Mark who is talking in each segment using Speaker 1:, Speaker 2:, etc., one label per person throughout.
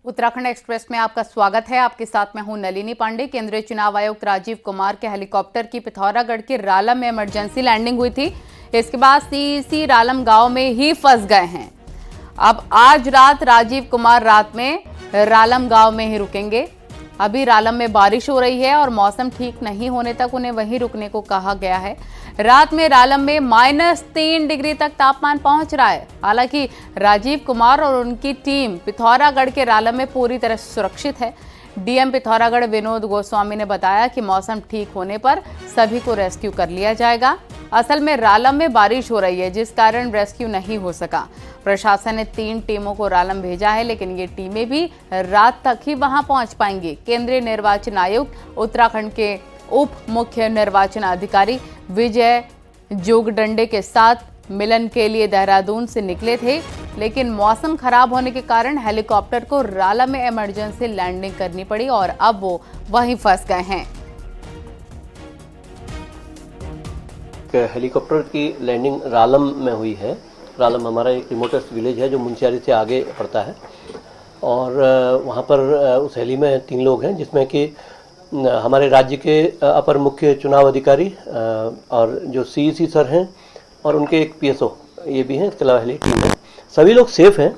Speaker 1: Uttarakhand express में आपका स्वागत है। आपके साथ मैं हूं नलिनी पांडे। केंद्रीय चुनाव आयुक्त राजीव कुमार के हेलीकॉप्टर की पिथौरागढ़ के रालम में इमरजेंसी लैंडिंग हुई थी। इसके बाद सीईसी रालम गांव में ही फंस गए हैं। अब आज रात राजीव कुमार रात में रालम गांव में ही रुकेंगे। अभी रालम में बारिश हो रही है और मौसम ठीक नहीं होने तक उन्हें वहीं रुकने को कहा गया है। रात में रालम में -3 डिग्री तक तापमान पहुंच रहा है। हालांकि राजीव कुमार और उनकी टीम पिथौरागढ़ के रालम में पूरी तरह सुरक्षित है। डीएम पिथौरागढ़ विनोद गोस्वामी ने बताया कि मौसम ठीक होने पर सभी को रेस्क्यू कर लिया जाएगा। असल में रालम में बारिश हो रही है, जिस कारण रेस्क्यू नहीं हो सका। प्रशासन ने 3 टीमों को रालम भेजा है, लेकिन ये टीमें भी रात तक ही वहां पहुंच पाएंगी। केंद्रीय निर्वाचन आयुक्त उत्तराखंड के उप मुख्य निर्वाचन अधिकारी विजय जोगदंडे के साथ मिलन के लिए देहरादून से निकले थे, लेकिन मौसम खराब होने के कारण हेलीकॉप्टर को रालम में इमरजेंसी लैंडिंग करनी पड़ी और अब वो वहीं फंस गए हैं।
Speaker 2: हेलीकॉप्टर की लैंडिंग रालम में हुई है। रालम हमारा एक रिमोटेस्ट विलेज है जो मुंशियारी से आगे पड़ता है और वहाँ पर उस हेली में 3 लोग हैं, जिसमें कि हमारे राज्य के अपर मुख्य चुनाव अधिकारी और जो सीईसी सर हैं और उनके एक पीएसओ ये भी हैं। इसके अलावा हेली टीम है। सभी लोग सेफ हैं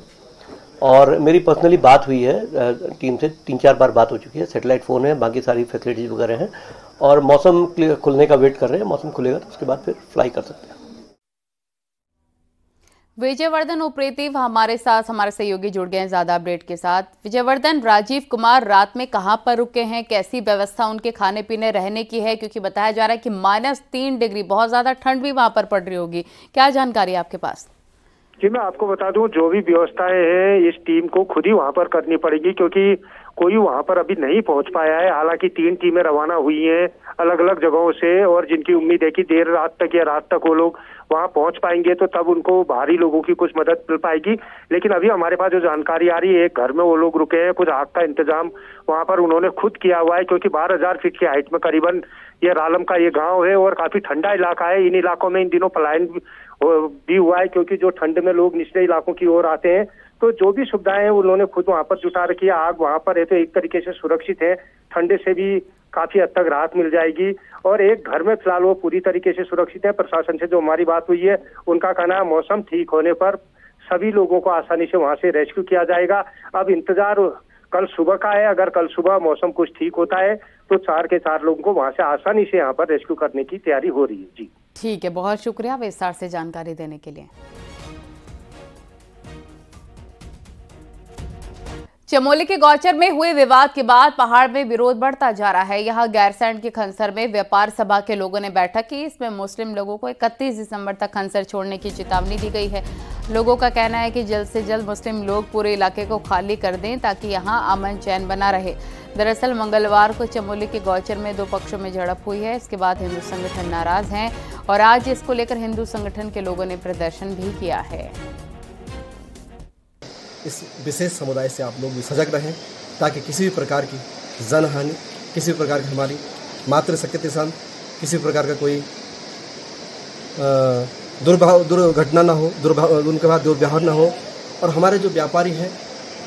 Speaker 2: और मेरी पर्सनली बात हुई है टीम से। 3-4 बार बात हो चुकी है। सैटेलाइट फ़ोन है, बाकी सारी फैसिलिटीज़ वगैरह हैं और मौसम खुलने का वेट कर रहे हैं। मौसम खुलेगा तो उसके बाद फिर फ्लाई कर सकते हैं।
Speaker 1: विजयवर्धन उप्रेती हमारे साथ हमारे सहयोगी जुड़ गए हैं ज्यादा अपडेट के साथ। विजयवर्धन, राजीव कुमार रात में कहां पर रुके हैं, कैसी व्यवस्था उनके खाने पीने रहने की है, क्योंकि बताया जा रहा है कि -3 डिग्री बहुत ज्यादा ठंड भी वहां पर पड़ रही होगी। क्या जानकारी है आपके पास?
Speaker 3: जी, मैं आपको बता दूं, जो भी व्यवस्थाएं हैं इस टीम को खुद ही वहां पर करनी पड़ेगी, क्योंकि कोई वहां पर अभी नहीं पहुंच पाया है। हालांकि 3 टीमें रवाना हुई हैं अलग अलग जगहों से और जिनकी उम्मीद है कि देर रात तक या रात तक वो लोग वहां पहुंच पाएंगे तो तब उनको बाहरी लोगों की कुछ मदद मिल पाएगी। लेकिन अभी हमारे पास जो जानकारी आ रही है, एक घर में वो लोग रुके हैं। कुछ आग का इंतजाम वहां पर उन्होंने खुद किया हुआ है, क्योंकि 12,000 फीट की हाइट में करीबन ये रालम का ये गाँव है और काफी ठंडा इलाका है। इन इलाकों में इन दिनों पलायन भी हुआ है, क्योंकि जो ठंड में लोग निचले इलाकों की ओर आते हैं। तो जो भी सुविधाएं हैं उन्होंने खुद वहां पर जुटा रखी है। आग वहां पर है तो एक तरीके से सुरक्षित है। ठंडे से भी काफी हद तक राहत मिल जाएगी और एक घर में फिलहाल वो पूरी तरीके से सुरक्षित है। प्रशासन से जो हमारी बात हुई है, उनका कहना है मौसम ठीक होने पर सभी लोगों को आसानी से वहां से रेस्क्यू किया जाएगा। अब इंतजार कल सुबह का है। अगर कल सुबह मौसम कुछ ठीक होता है तो 4 के 4 लोगों को वहां से आसानी से यहाँ पर रेस्क्यू करने की तैयारी हो रही है। जी
Speaker 1: ठीक है, बहुत शुक्रिया विस्तार से जानकारी देने के लिए। चमोली के गौचर में हुए विवाद के बाद पहाड़ में विरोध बढ़ता जा रहा है। यहां गैरसैंण के खनसर में व्यापार सभा के लोगों ने बैठक की। इसमें मुस्लिम लोगों को 31 दिसंबर तक खनसर छोड़ने की चेतावनी दी गई है। लोगों का कहना है कि जल्द से जल्द मुस्लिम लोग पूरे इलाके को खाली कर दें ताकि यहां अमन चैन बना रहे। दरअसल मंगलवार को चमोली के गौचर में 2 पक्षों में झड़प हुई है। इसके बाद हिंदू संगठन नाराज हैं और आज इसको लेकर हिंदू संगठन के लोगों ने प्रदर्शन भी किया है।
Speaker 4: इस विशेष समुदाय से आप लोग भी सजग रहें ताकि किसी भी प्रकार की जनहानि, किसी भी प्रकार की हमारी मातृशक्ति के साथ किसी प्रकार का कोई दुर्घटना ना हो, उनके बाद दुर्व्यवहार ना हो और हमारे जो व्यापारी हैं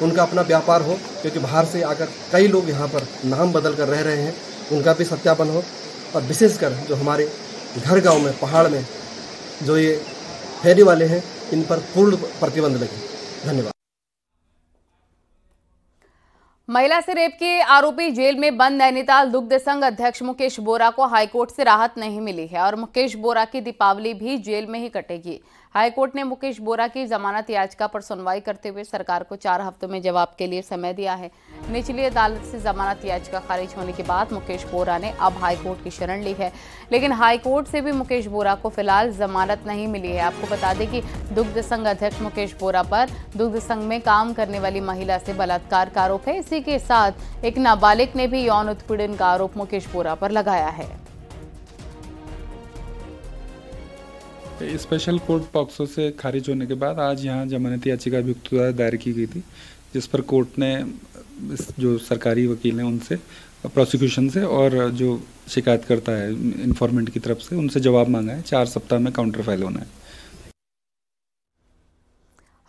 Speaker 4: उनका अपना व्यापार हो, क्योंकि बाहर से आकर कई लोग यहाँ पर नाम बदल कर रह रहे हैं, उनका भी सत्यापन हो और विशेषकर जो हमारे घर गांव में पहाड़ में जो ये फेरी वाले हैं इन पर पूर्ण प्रतिबंध लगे। धन्यवाद।
Speaker 1: महिला से रेप के आरोपी जेल में बंद नैनीताल दुग्ध संघ अध्यक्ष मुकेश बोरा को हाईकोर्ट से राहत नहीं मिली है और मुकेश बोरा की दीपावली भी जेल में ही कटेगी। हाईकोर्ट ने मुकेश बोरा की जमानत याचिका पर सुनवाई करते हुए सरकार को 4 हफ्तों में जवाब के लिए समय दिया है। निचली अदालत से जमानत याचिका खारिज होने के बाद मुकेश बोरा ने अब हाईकोर्ट की शरण ली है, लेकिन हाईकोर्ट से भी मुकेश बोरा को फिलहाल जमानत नहीं मिली है। आपको बता दें कि दुग्ध संघ अध्यक्ष मुकेश बोरा पर दुग्ध संघ में काम करने वाली महिला से बलात्कार का आरोप है। इसी के साथ एक नाबालिग ने भी यौन उत्पीड़न का आरोप मुकेश बोरा पर लगाया है।
Speaker 5: स्पेशल कोर्ट पॉक्सो से खारिज होने के बाद आज यहाँ जमानत याचिका अभियुक्त द्वारा दायर की गई थी, जिस पर कोर्ट ने जो सरकारी वकील हैं उनसे, प्रोसिक्यूशन से और जो शिकायतकर्ता है इन्फॉर्मेंट की तरफ से, उनसे जवाब मांगा है। 4 सप्ताह में काउंटर फाइल होना है।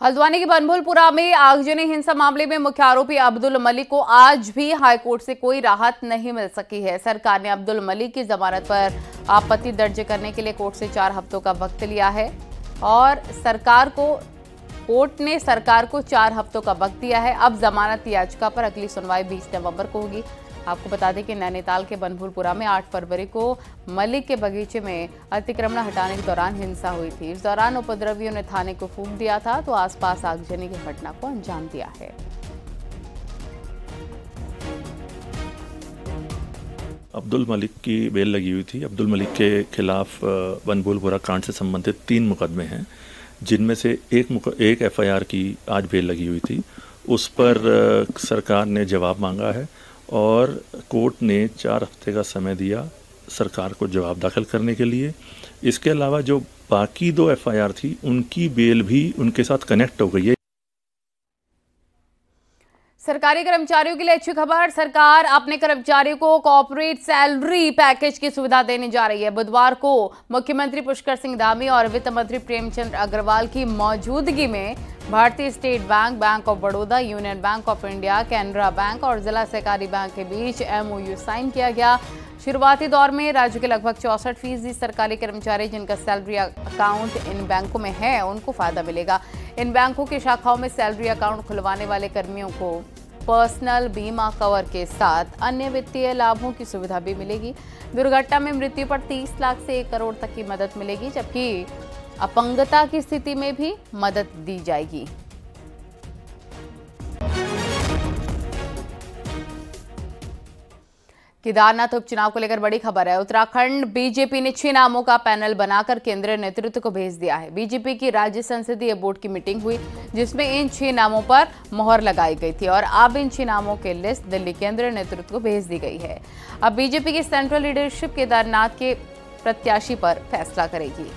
Speaker 1: हल्द्वानी के बनभूलपुरा में आगजनी हिंसा मामले में मुख्य आरोपी अब्दुल मलिक को आज भी हाईकोर्ट से कोई राहत नहीं मिल सकी है। सरकार ने अब्दुल मलिक की जमानत पर आपत्ति दर्ज करने के लिए कोर्ट से 4 हफ्तों का वक्त लिया है और कोर्ट ने सरकार को 4 हफ्तों का वक्त दिया है। अब जमानत याचिका पर अगली सुनवाई 20 नवंबर को होगी। आपको बता दें कि नैनीताल के बनभूलपुरा में 8 फरवरी को मलिक के बगीचे में अतिक्रमण हटाने के दौरान हिंसा हुई थी। इस दौरान उपद्रवियों ने थाने को फूंक दिया था तो आसपास आगजनी की घटना को अंजाम दिया है।
Speaker 6: अब्दुल मलिक की बेल लगी हुई थी। अब्दुल मलिक के खिलाफ बनभूलपुरा कांड से संबंधित 3 मुकदमे हैं, जिनमें से एक एफआईआर की आज बेल लगी हुई थी। उस पर सरकार ने जवाब मांगा है और कोर्ट ने 4 हफ्ते का समय दिया सरकार को जवाब दाखिल करने के लिए। इसके अलावा जो बाकी 2 एफआईआर थी उनकी बेल भी उनके साथ कनेक्ट हो गई है।
Speaker 1: सरकारी कर्मचारियों के लिए अच्छी खबर। सरकार अपने कर्मचारियों को कॉर्पोरेट सैलरी पैकेज की सुविधा देने जा रही है। बुधवार को मुख्यमंत्री पुष्कर सिंह धामी और वित्त मंत्री प्रेमचंद अग्रवाल की मौजूदगी में भारतीय state bank, bank of Baroda, union bank of India, Canara bank और जिला सहकारी बैंक के बीच MOU साइन किया गया। शुरुआती दौर में राज्य के लगभग 64% सरकारी कर्मचारी जिनका सैलरी अकाउंट इन बैंकों में है उनको फायदा मिलेगा। इन बैंकों की शाखाओं में सैलरी अकाउंट खुलवाने वाले कर्मियों को पर्सनल बीमा कवर के साथ अन्य वित्तीय लाभों की सुविधा भी मिलेगी। दुर्घटना में मृत्यु पर 30 लाख से 1 करोड़ तक की मदद मिलेगी, जबकि अपंगता की स्थिति में भी मदद दी जाएगी। केदारनाथ उपचुनाव को लेकर बड़ी खबर है। उत्तराखंड बीजेपी ने 6 नामों का पैनल बनाकर केंद्रीय नेतृत्व को भेज दिया है। बीजेपी की राज्य संसदीय बोर्ड की मीटिंग हुई जिसमें इन 6 नामों पर मोहर लगाई गई थी और अब इन 6 नामों की लिस्ट दिल्ली केंद्रीय नेतृत्व को भेज दी गई है। अब बीजेपी की सेंट्रल लीडरशिप केदारनाथ के प्रत्याशी पर फैसला करेगी।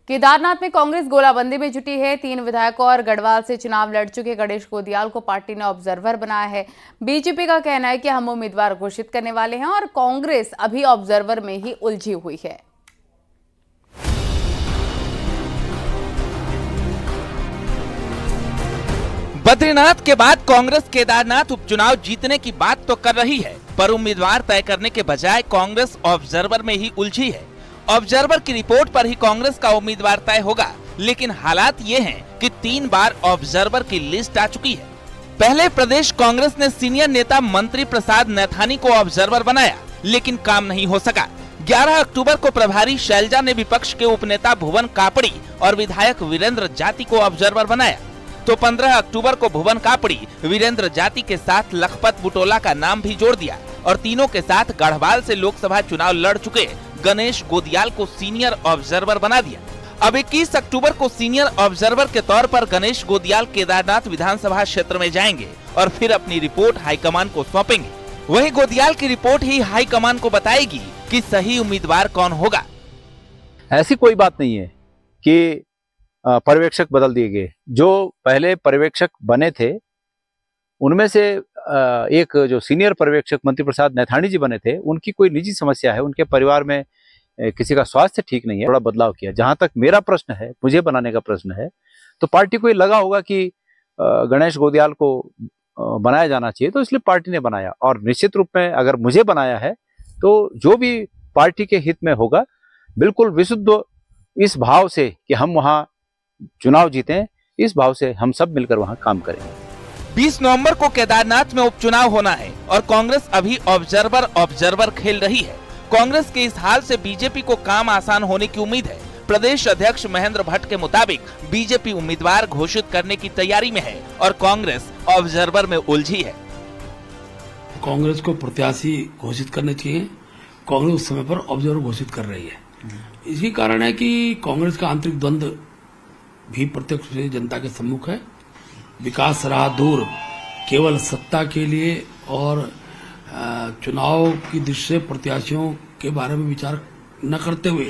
Speaker 1: केदारनाथ में कांग्रेस गोलाबंदी में जुटी है। 3 विधायकों और गढ़वाल से चुनाव लड़ चुके गणेश गोदियाल को पार्टी ने ऑब्जर्वर बनाया है। बीजेपी का कहना है कि हम उम्मीदवार घोषित करने वाले हैं और कांग्रेस अभी ऑब्जर्वर में ही उलझी हुई है।
Speaker 7: बद्रीनाथ के बाद कांग्रेस केदारनाथ उपचुनाव जीतने की बात तो कर रही है, पर उम्मीदवार तय करने के बजाय कांग्रेस ऑब्जर्वर में ही उलझी है। ऑब्जर्वर की रिपोर्ट पर ही कांग्रेस का उम्मीदवार तय होगा, लेकिन हालात ये हैं कि 3 बार ऑब्जर्वर की लिस्ट आ चुकी है। पहले प्रदेश कांग्रेस ने सीनियर नेता मंत्री प्रसाद नैथानी को ऑब्जर्वर बनाया, लेकिन काम नहीं हो सका। 11 अक्टूबर को प्रभारी शैलजा ने विपक्ष के उपनेता भुवन कापड़ी और विधायक वीरेंद्र जाति को ऑब्जर्वर बनाया, तो 15 अक्टूबर को भुवन कापड़ी वीरेंद्र जाति के साथ लखपत बुटोला का नाम भी जोड़ दिया और तीनों के साथ गढ़वाल से लोकसभा चुनाव लड़ चुके गणेश गोदियाल को सीनियर ऑब्जर्वर बना दिया। अब 21 अक्टूबर को सीनियर ऑब्जर्वर के तौर पर गणेश गोदियाल केदारनाथ विधानसभा क्षेत्र में जाएंगे और फिर अपनी रिपोर्ट हाईकमान को सौंपेंगे। वहीं गोदियाल की रिपोर्ट ही हाईकमान को बताएगी कि सही उम्मीदवार कौन होगा।
Speaker 8: ऐसी कोई बात नहीं है कि पर्यवेक्षक बदल दिए गए। जो पहले पर्यवेक्षक बने थे उनमें से एक जो सीनियर पर्यवेक्षक मंत्री प्रसाद नैथानी जी बने थे, उनकी कोई निजी समस्या है, उनके परिवार में किसी का स्वास्थ्य ठीक नहीं है, थोड़ा बदलाव किया। जहां तक मेरा प्रश्न है, मुझे बनाने का प्रश्न है, तो पार्टी को ये लगा होगा कि गणेश गोदियाल को बनाया जाना चाहिए, तो इसलिए पार्टी ने बनाया। और निश्चित रूप में अगर मुझे बनाया है तो जो भी पार्टी के हित में होगा, बिल्कुल विशुद्ध इस भाव से कि हम वहां चुनाव जीतें, इस भाव से हम सब मिलकर वहां काम करेंगे।
Speaker 7: 20 नवंबर को केदारनाथ में उपचुनाव होना है और कांग्रेस अभी ऑब्जर्वर खेल रही है। कांग्रेस के इस हाल से बीजेपी को काम आसान होने की उम्मीद है। प्रदेश अध्यक्ष महेंद्र भट्ट के मुताबिक बीजेपी उम्मीदवार घोषित करने की तैयारी में है और कांग्रेस ऑब्जर्वर में उलझी है।
Speaker 9: कांग्रेस को प्रत्याशी घोषित करने चाहिए, कांग्रेस उस समय पर ऑब्जर्वर घोषित कर रही है। इसी कारण है कि कांग्रेस का आंतरिक द्वंद्व भी प्रत्यक्ष रूप से जनता के सम्मुख है। विकास रहा दूर केवल सत्ता के लिए और चुनाव की दृष्टि से प्रत्याशियों के बारे में विचार न करते हुए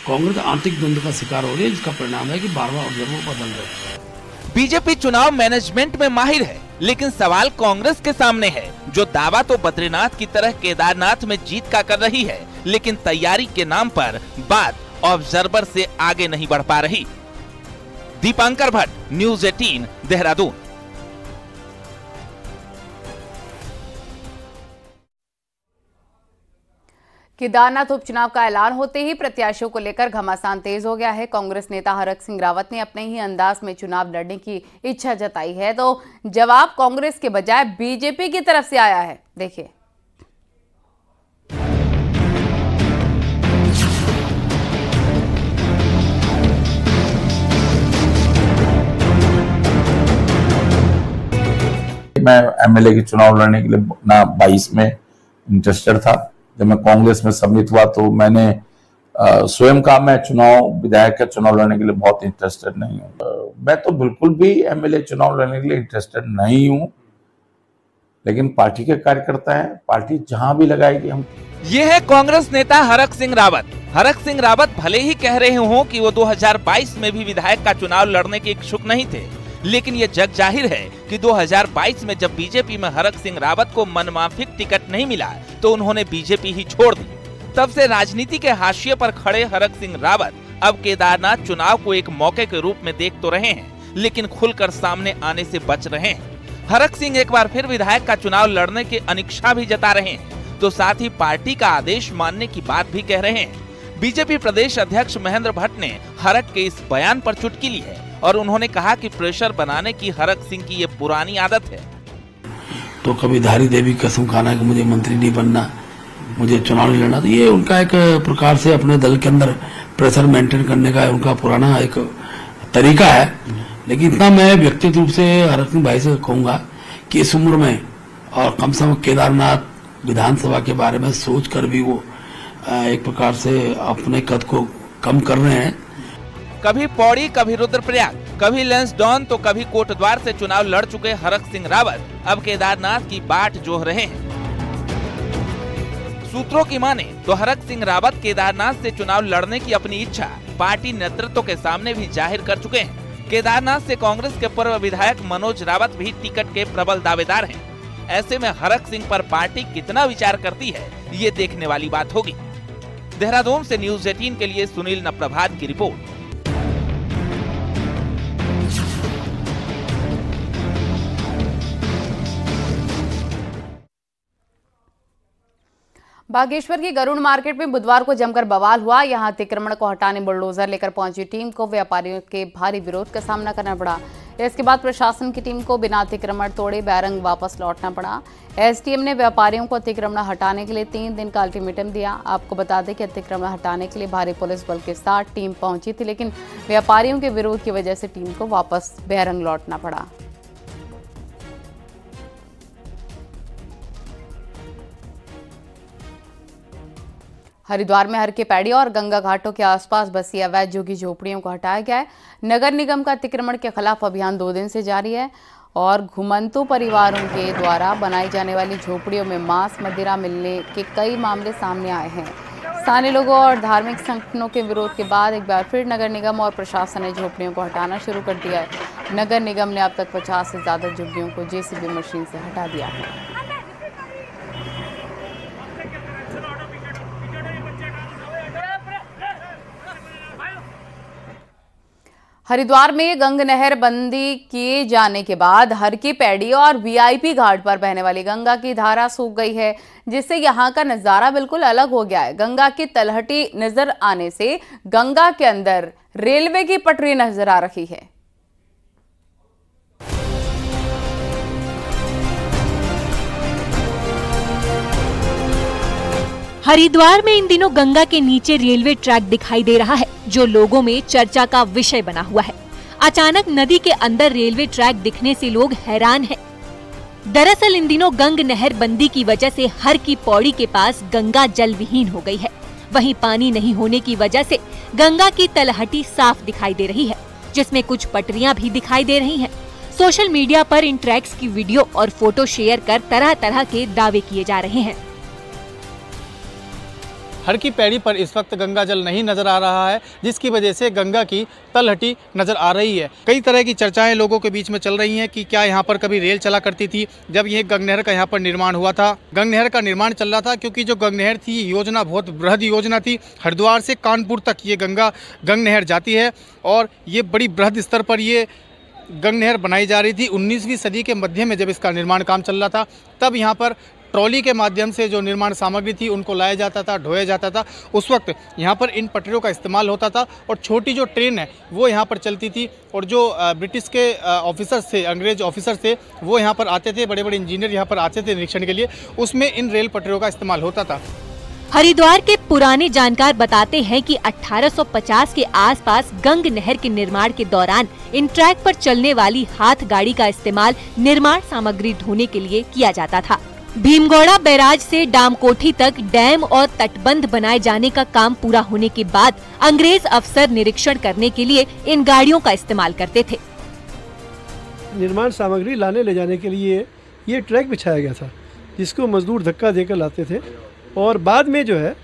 Speaker 9: कांग्रेस आंतरिक द्वंद्व का शिकार हो रही है, जिसका परिणाम है कि बार-बार ऑब्जर्वर बदल रहे हैं।
Speaker 7: बीजेपी चुनाव मैनेजमेंट में माहिर है लेकिन सवाल कांग्रेस के सामने है, जो दावा तो बद्रीनाथ की तरह केदारनाथ में जीत का कर रही है, लेकिन तैयारी के नाम पर बात ऑब्जर्वर से आगे नहीं बढ़ पा रही। दीपांकर भट्ट, न्यूज़ 18, देहरादून।
Speaker 1: केदारनाथ उपचुनाव का ऐलान होते ही प्रत्याशियों को लेकर घमासान तेज हो गया है। कांग्रेस नेता हरक सिंह रावत ने अपने ही अंदाज में चुनाव लड़ने की इच्छा जताई है, तो जवाब कांग्रेस के बजाय बीजेपी की तरफ से आया है। देखिए।
Speaker 10: मैं एमएलए के चुनाव लड़ने के लिए ना 22 में इंटरेस्टेड था। जब मैं कांग्रेस में सम्मिलित हुआ तो मैंने स्वयं कहा मैं विधायक का चुनाव लड़ने के लिए बहुत इंटरेस्टेड नहीं हूँ। मैं तो बिल्कुल भी एमएलए चुनाव लड़ने के लिए इंटरेस्टेड नहीं हूँ, लेकिन पार्टी के कार्यकर्ता है, पार्टी जहां भी लगाएगी हम।
Speaker 7: ये है कांग्रेस नेता हरक सिंह रावत। हरक सिंह रावत भले ही कह रहे हों कि वो 2022 में भी विधायक का चुनाव लड़ने के इच्छुक नहीं थे, लेकिन ये जग जाहिर है कि 2022 में जब बीजेपी में हरक सिंह रावत को मनमाफिक टिकट नहीं मिला तो उन्होंने बीजेपी ही छोड़ दी। तब से राजनीति के हाशिए पर खड़े हरक सिंह रावत अब केदारनाथ चुनाव को एक मौके के रूप में देख तो रहे हैं, लेकिन खुलकर सामने आने से बच रहे हैं। हरक सिंह एक बार फिर विधायक का चुनाव लड़ने की अनिच्छा भी जता रहे हैं, तो साथ ही पार्टी का आदेश मानने की बात भी कह रहे हैं। बीजेपी प्रदेश अध्यक्ष महेंद्र भट्ट ने हरक के इस बयान पर चुटकी ली है और उन्होंने कहा कि प्रेशर बनाने की हरक सिंह की ये पुरानी आदत है।
Speaker 9: तो कभी धारी देवी कसम खाना कि मुझे मंत्री नहीं बनना, मुझे चुनाव नहीं लड़ना, तो ये उनका एक प्रकार से अपने दल के अंदर प्रेशर मेंटेन करने का उनका पुराना एक तरीका है। लेकिन इतना मैं व्यक्तिगत रूप से हरक सिंह भाई से कहूंगा कि इस उम्र में और कम से कम केदारनाथ विधानसभा के बारे में सोच कर भी वो एक प्रकार से अपने कद को कम कर रहे हैं।
Speaker 7: कभी पौड़ी, कभी रुद्रप्रयाग, कभी लैंसडॉन तो कभी कोटद्वार से चुनाव लड़ चुके हरक सिंह रावत अब केदारनाथ की बाट जोह रहे हैं। सूत्रों की माने तो हरक सिंह रावत केदारनाथ से चुनाव लड़ने की अपनी इच्छा पार्टी नेतृत्व के सामने भी जाहिर कर चुके हैं। केदारनाथ से कांग्रेस के पूर्व विधायक मनोज रावत भी टिकट के प्रबल दावेदार हैं। ऐसे में हरक सिंह पर पार्टी कितना विचार करती है, ये देखने वाली बात होगी। देहरादून से न्यूज़ 18 के लिए सुनील नप्रभात की रिपोर्ट।
Speaker 1: बागेश्वर की गरुड़ मार्केट में बुधवार को जमकर बवाल हुआ। यहां अतिक्रमण को हटाने बुलडोजर लेकर पहुंची टीम को व्यापारियों के भारी विरोध का सामना करना पड़ा। इसके बाद प्रशासन की टीम को बिना अतिक्रमण तोड़े बैरंग वापस लौटना पड़ा। एसडीएम ने व्यापारियों को अतिक्रमण हटाने के लिए 3 दिन का अल्टीमेटम दिया। आपको बता दें कि अतिक्रमण हटाने के लिए भारी पुलिस बल के साथ टीम पहुंची थी, लेकिन व्यापारियों के विरोध की वजह से टीम को वापस बैरंग लौटना पड़ा। हरिद्वार में हर के पैड़ी और गंगा घाटों के आसपास बसी अवैध झुग्गी झोपड़ियों को हटाया गया है। नगर निगम का अतिक्रमण के खिलाफ अभियान 2 दिन से जारी है और घुमंतु परिवारों के द्वारा बनाई जाने वाली झोपड़ियों में मांस मदिरा मिलने के कई मामले सामने आए हैं। स्थानीय लोगों और धार्मिक संगठनों के विरोध के बाद एक बार फिर नगर निगम और प्रशासन ने झोपड़ियों को हटाना शुरू कर दिया है। नगर निगम ने अब तक 50 से ज्यादा झुग्गियों को जेसीबी मशीन से हटा दिया है। हरिद्वार में गंग नहर बंदी किए जाने के बाद हर की पैड़ी और वीआईपी घाट पर बहने वाली गंगा की धारा सूख गई है, जिससे यहां का नजारा बिल्कुल अलग हो गया है। गंगा की तलहटी नजर आने से गंगा के अंदर रेलवे की पटरी नजर आ रही है।
Speaker 11: हरिद्वार में इन दिनों गंगा के नीचे रेलवे ट्रैक दिखाई दे रहा है, जो लोगों में चर्चा का विषय बना हुआ है। अचानक नदी के अंदर रेलवे ट्रैक दिखने से लोग हैरान हैं। दरअसल इन दिनों गंग नहर बंदी की वजह से हर की पौड़ी के पास गंगा जल विहीन हो गई है। वहीं पानी नहीं होने की वजह से गंगा की तलहटी साफ दिखाई दे रही है, जिसमें कुछ पटरियां भी दिखाई दे रही हैं। सोशल मीडिया पर इन ट्रैक्स की वीडियो और फोटो शेयर कर तरह तरह के दावे किए जा रहे हैं।
Speaker 12: हर की पैड़ी पर इस वक्त गंगा जल नहीं नजर आ रहा है, जिसकी वजह से गंगा की तलहटी नजर आ रही है। कई तरह की चर्चाएं लोगों के बीच में चल रही हैं कि क्या यहाँ पर कभी रेल चला करती थी। जब ये गंग नहर का यहाँ पर निर्माण हुआ था, गंग नहर का निर्माण चल रहा था, क्योंकि जो गंग नहर थी योजना बहुत बृहद योजना थी। हरिद्वार से कानपुर तक ये गंग नहर जाती है और ये बड़ी बृहद स्तर पर ये गंग नहर बनाई जा रही थी। 19वीं सदी के मध्य में जब इसका निर्माण काम चल रहा था, तब यहाँ पर ट्रॉली के माध्यम से जो निर्माण सामग्री थी उनको लाया जाता था, ढोया जाता था। उस वक्त यहाँ पर इन पटरियों का इस्तेमाल होता था और छोटी जो ट्रेन है वो यहाँ पर चलती थी और जो ब्रिटिश के ऑफिसर्स थे, अंग्रेज ऑफिसर्स थे, वो यहाँ पर आते थे, बड़े बड़े इंजीनियर यहाँ पर आते थे निरीक्षण के लिए, उसमें इन रेल पटरियों का इस्तेमाल होता था।
Speaker 11: हरिद्वार के पुराने जानकार बताते हैं कि 1850 के आसपास गंग नहर के निर्माण के दौरान इन ट्रैक पर चलने वाली हाथ गाड़ी का इस्तेमाल निर्माण सामग्री ढोने के लिए किया जाता था। भीमगौड़ा बैराज से डामकोठी तक डैम और तटबंध बनाए जाने का काम पूरा होने के बाद अंग्रेज अफसर निरीक्षण करने के लिए इन गाड़ियों का इस्तेमाल करते थे।
Speaker 13: निर्माण सामग्री लाने ले जाने के लिए ये ट्रैक बिछाया गया था, जिसको मजदूर धक्का देकर लाते थे। और बाद में जो है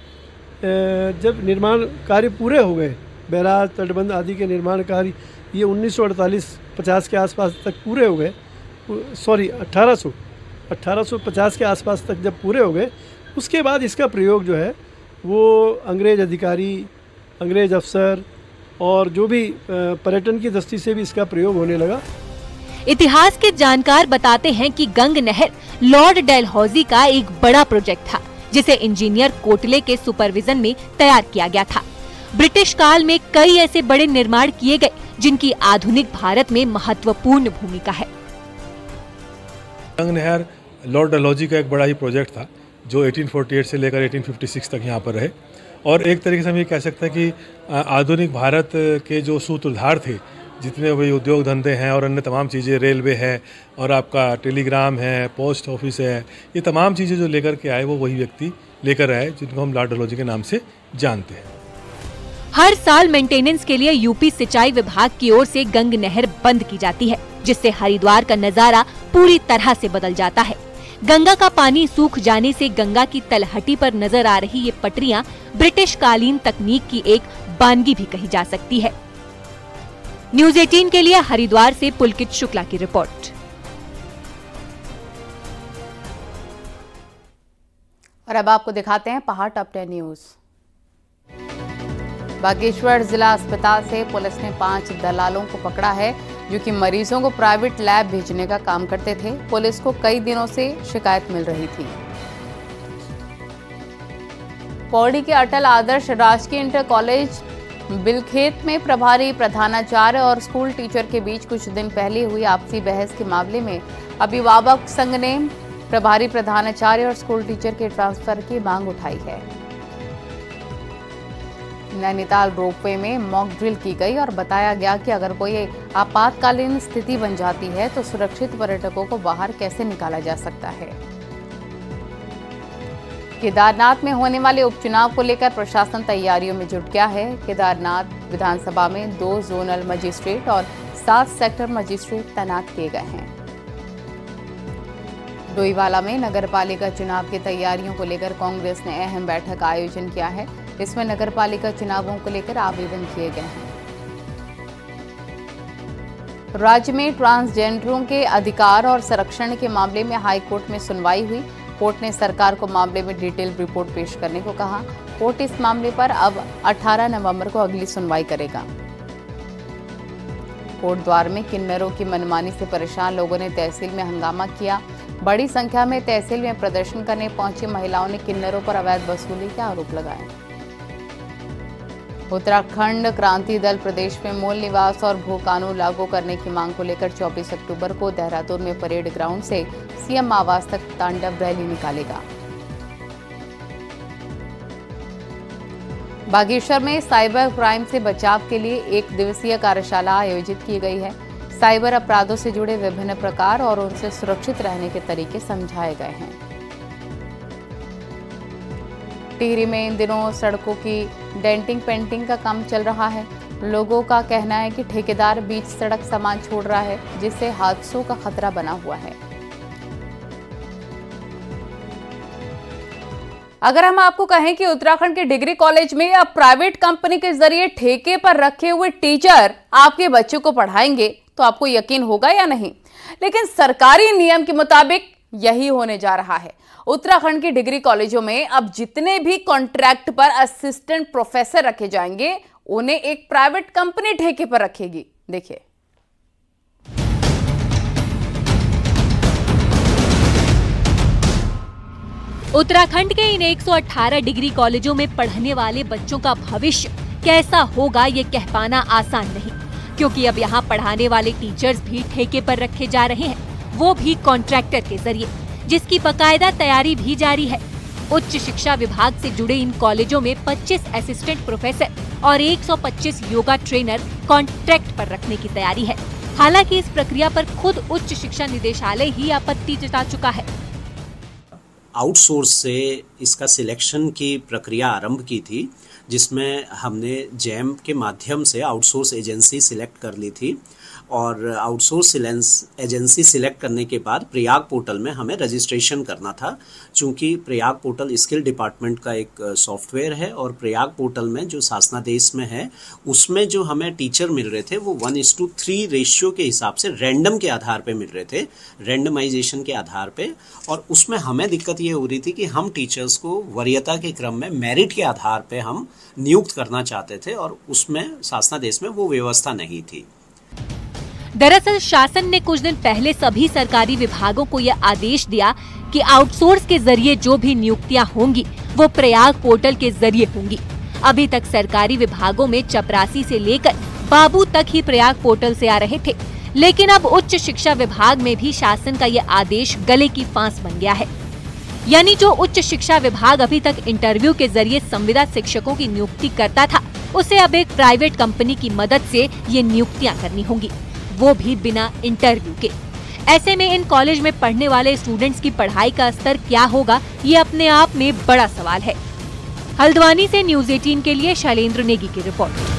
Speaker 13: जब निर्माण कार्य पूरे हो गए, बैराज तटबंध आदि के निर्माण कार्य ये 1948-50 के आसपास तक पूरे हो गए, सॉरी 1850 के आसपास तक जब पूरे हो गए, उसके बाद इसका प्रयोग जो है वो अंग्रेज अधिकारी, अंग्रेज अफसर और जो भी पर्यटन की दृष्टि से भी इसका प्रयोग होने लगा।
Speaker 11: इतिहास के जानकार बताते हैं कि गंग नहर लॉर्ड डलहौजी का एक बड़ा प्रोजेक्ट था, जिसे इंजीनियर कोटले के सुपरविजन में तैयार किया गया था। ब्रिटिश काल में कई ऐसे बड़े निर्माण किए गए जिनकी आधुनिक भारत में महत्वपूर्ण भूमिका है।
Speaker 14: गंग नहर लॉर्ड डलहौजी का एक बड़ा ही प्रोजेक्ट था, जो 1848 से लेकर 1856 तक यहाँ पर रहे। और एक तरीके से हम ये कह सकते हैं कि आधुनिक भारत के जो सूत्रधार थे, जितने भी उद्योग धंधे हैं और अन्य तमाम चीज़ें, रेलवे है और आपका टेलीग्राम है, पोस्ट ऑफिस है, ये तमाम चीज़ें जो लेकर के आए वो वही व्यक्ति लेकर आए जिनको हम लॉर्ड डलहौजी के नाम से जानते हैं।
Speaker 11: हर साल मेंटेनेंस के लिए यूपी सिंचाई विभाग की ओर से गंग नहर बंद की जाती है, जिससे हरिद्वार का नजारा पूरी तरह से बदल जाता है। गंगा का पानी सूख जाने से गंगा की तलहटी पर नजर आ रही ये पटरियां ब्रिटिश कालीन तकनीक की एक बानगी भी कही जा सकती है। न्यूज 18 के लिए हरिद्वार से पुलकित शुक्ला की रिपोर्ट।
Speaker 1: और अब आपको दिखाते हैं पहाड़ टॉप 10 न्यूज। बागेश्वर जिला अस्पताल से पुलिस ने 5 दलालों को पकड़ा है, जो कि मरीजों को प्राइवेट लैब भेजने का काम करते थे। पुलिस को कई दिनों से शिकायत मिल रही थी। पौड़ी के अटल आदर्श राजकीय इंटर कॉलेज बिलखेत में प्रभारी प्रधानाचार्य और स्कूल टीचर के बीच कुछ दिन पहले हुई आपसी बहस के मामले में अभिभावक संघ ने प्रभारी प्रधानाचार्य और स्कूल टीचर के ट्रांसफर की मांग उठाई है। नैनीताल रोपवे में मॉक ड्रिल की गई और बताया गया कि अगर कोई आपातकालीन स्थिति बन जाती है तो सुरक्षित पर्यटकों को बाहर कैसे निकाला जा सकता है। केदारनाथ में होने वाले उपचुनाव को लेकर प्रशासन तैयारियों में जुट गया है। केदारनाथ विधानसभा में 2 जोनल मजिस्ट्रेट और 7 सेक्टर मजिस्ट्रेट तैनात किए गए हैं। डोईवाला में नगरपालिका चुनाव की तैयारियों को लेकर कांग्रेस ने अहम बैठक का आयोजन किया है। इसमें नगरपालिका चुनावों को लेकर आवेदन किए गए हैं। राज्य में ट्रांसजेंडरों के अधिकार और संरक्षण के मामले में हाई कोर्ट में सुनवाई हुई। कोर्ट ने सरकार को मामले में डिटेल रिपोर्ट पेश करने को कहा। कोर्ट इस मामले पर अब 18 नवंबर को अगली सुनवाई करेगा। कोर्ट द्वार में किन्नरों की मनमानी से परेशान लोगों ने तहसील में हंगामा किया। बड़ी संख्या में तहसील में प्रदर्शन करने पहुंची महिलाओं ने किन्नरों पर अवैध वसूली के आरोप लगाए। उत्तराखंड क्रांति दल प्रदेश में मूल निवास और भू कानून लागू करने की मांग को लेकर 24 अक्टूबर को देहरादून में परेड ग्राउंड से सीएम आवास तक तांडव रैली निकालेगा। बागेश्वर में साइबर क्राइम से बचाव के लिए 1 दिवसीय कार्यशाला आयोजित की गई है। साइबर अपराधों से जुड़े विभिन्न प्रकार और उनसे सुरक्षित रहने के तरीके समझाए गए हैं। टिहरी में इन दिनों सड़कों की डेंटिंग पेंटिंग का काम चल रहा है। लोगों का कहना है कि ठेकेदार बीच सड़क सामान छोड़ रहा है, जिससे हादसों का खतरा बना हुआ है। अगर हम आपको कहें कि उत्तराखंड के डिग्री कॉलेज में अब प्राइवेट कंपनी के जरिए ठेके पर रखे हुए टीचर आपके बच्चों को पढ़ाएंगे तो आपको यकीन होगा या नहीं? लेकिन सरकारी नियम के मुताबिक यही होने जा रहा है। उत्तराखंड की डिग्री कॉलेजों में अब जितने भी कॉन्ट्रैक्ट पर असिस्टेंट प्रोफेसर रखे जाएंगे उन्हें एक प्राइवेट कंपनी ठेके पर रखेगी। देखिए,
Speaker 11: उत्तराखंड के इन 118 डिग्री कॉलेजों में पढ़ने वाले बच्चों का भविष्य कैसा होगा ये कह पाना आसान नहीं, क्योंकि अब यहाँ पढ़ाने वाले टीचर्स भी ठेके पर रखे जा रहे हैं, वो भी कॉन्ट्रैक्टर के जरिए, जिसकी बकायदा तैयारी भी जारी है। उच्च शिक्षा विभाग से जुड़े इन कॉलेजों में 25 असिस्टेंट प्रोफेसर और 125 योगा ट्रेनर कॉन्ट्रैक्ट पर रखने की तैयारी है। हालांकि इस प्रक्रिया पर खुद उच्च शिक्षा निदेशालय ही आपत्ति जता चुका है।
Speaker 15: आउटसोर्स से इसका सिलेक्शन की प्रक्रिया आरंभ की थी, जिसमें हमने जैम के माध्यम से आउटसोर्स एजेंसी सिलेक्ट कर ली थी और आउटसोर्स एजेंसी सिलेक्ट करने के बाद प्रयाग पोर्टल में हमें रजिस्ट्रेशन करना था। चूंकि प्रयाग पोर्टल स्किल डिपार्टमेंट का एक सॉफ्टवेयर है और प्रयाग पोर्टल में जो शासनादेश में है उसमें जो हमें टीचर मिल रहे थे वो 1:3 रेशियो के हिसाब से रैंडम के आधार पे मिल रहे थे, रैंडमाइजेशन के आधार पे। और उसमें हमें दिक्कत ये हो रही थी कि हम टीचर्स को वरीयता के क्रम में मेरिट के आधार पे हम नियुक्त करना चाहते थे और उसमें शासनादेश में वो व्यवस्था नहीं थी।
Speaker 11: दरअसल शासन ने कुछ दिन पहले सभी सरकारी विभागों को यह आदेश दिया कि आउटसोर्स के जरिए जो भी नियुक्तियां होंगी वो प्रयाग पोर्टल के जरिए होंगी। अभी तक सरकारी विभागों में चपरासी से लेकर बाबू तक ही प्रयाग पोर्टल से आ रहे थे, लेकिन अब उच्च शिक्षा विभाग में भी शासन का यह आदेश गले की फांस बन गया है। यानी जो उच्च शिक्षा विभाग अभी तक इंटरव्यू के जरिए संविदा शिक्षकों की नियुक्ति करता था, उसे अब एक प्राइवेट कंपनी की मदद से ये नियुक्तियां करनी होंगी, वो भी बिना इंटरव्यू के। ऐसे में इन कॉलेज में पढ़ने वाले स्टूडेंट्स की पढ़ाई का स्तर क्या होगा, ये अपने आप में बड़ा सवाल है। हल्द्वानी से न्यूज़ 18 के लिए शैलेंद्र नेगी की रिपोर्ट।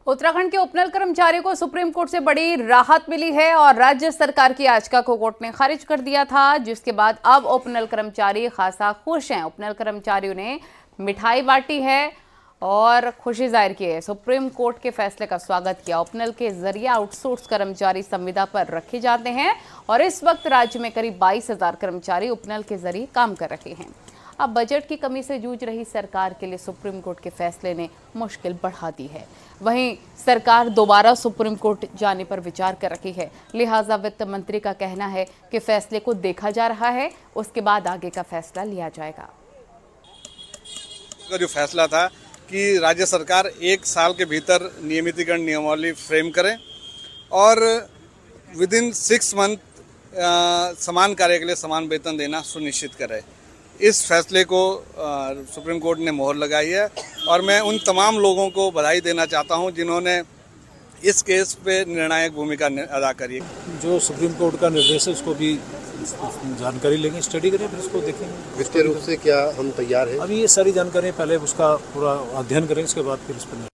Speaker 1: उत्तराखंड के उपनल कर्मचारियों को सुप्रीम कोर्ट से बड़ी राहत मिली है और राज्य सरकार की याचिका को कोर्ट ने खारिज कर दिया था, जिसके बाद अब उपनल कर्मचारी खासा खुश हैं। उपनल कर्मचारियों ने मिठाई बांटी है और खुशी जाहिर की है। सुप्रीम कोर्ट के फैसले का स्वागत किया। उपनल के जरिए आउटसोर्स कर्मचारी संविदा पर रखे जाते हैं और इस वक्त राज्य में करीब 22,000 कर्मचारी उपनल के जरिए काम कर रहे हैं। अब बजट की कमी से जूझ रही सरकार के लिए सुप्रीम कोर्ट के फैसले ने मुश्किल बढ़ा दी है। वहीं सरकार दोबारा सुप्रीम कोर्ट जाने पर विचार कर रही है, लिहाजा वित्त मंत्री का कहना है कि फैसले को देखा जा रहा है, उसके बाद आगे का फैसला लिया जाएगा।
Speaker 16: जो फैसला था कि राज्य सरकार 1 साल के भीतर नियमितीकरण नियमावली फ्रेम करे और विद इन 6 मंथ समान कार्य के लिए समान वेतन देना सुनिश्चित करे। इस फैसले को सुप्रीम कोर्ट ने मोहर लगाई है और मैं उन तमाम लोगों को बधाई देना चाहता हूं जिन्होंने इस केस पे निर्णायक भूमिका अदा करी।
Speaker 17: जो सुप्रीम कोर्ट का निर्देश है उसको भी जानकारी लेंगे, स्टडी करें, फिर उसको देखेंगे।
Speaker 18: वित्तीय रूप से क्या हम तैयार हैं?
Speaker 17: अभी ये सारी जानकारी पहले उसका पूरा अध्ययन करें, उसके बाद फिर उस पर।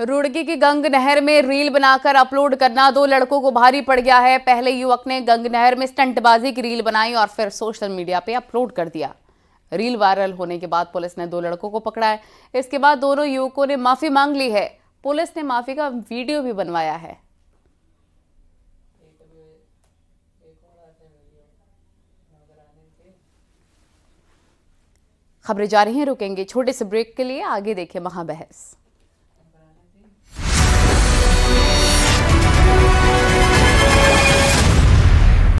Speaker 1: रुड़की की गंग नहर में रील बनाकर अपलोड करना 2 लड़कों को भारी पड़ गया है। पहले युवक ने गंग नहर में स्टंटबाजी की रील बनाई और फिर सोशल मीडिया पे अपलोड कर दिया। रील वायरल होने के बाद पुलिस ने 2 लड़कों को पकड़ा है। इसके बाद दोनों युवकों ने माफी मांग ली है। पुलिस ने माफी का वीडियो भी बनवाया है। खबरें जारी हैं, रुकेंगे छोटे से ब्रेक के लिए, आगे देखें महाबहस।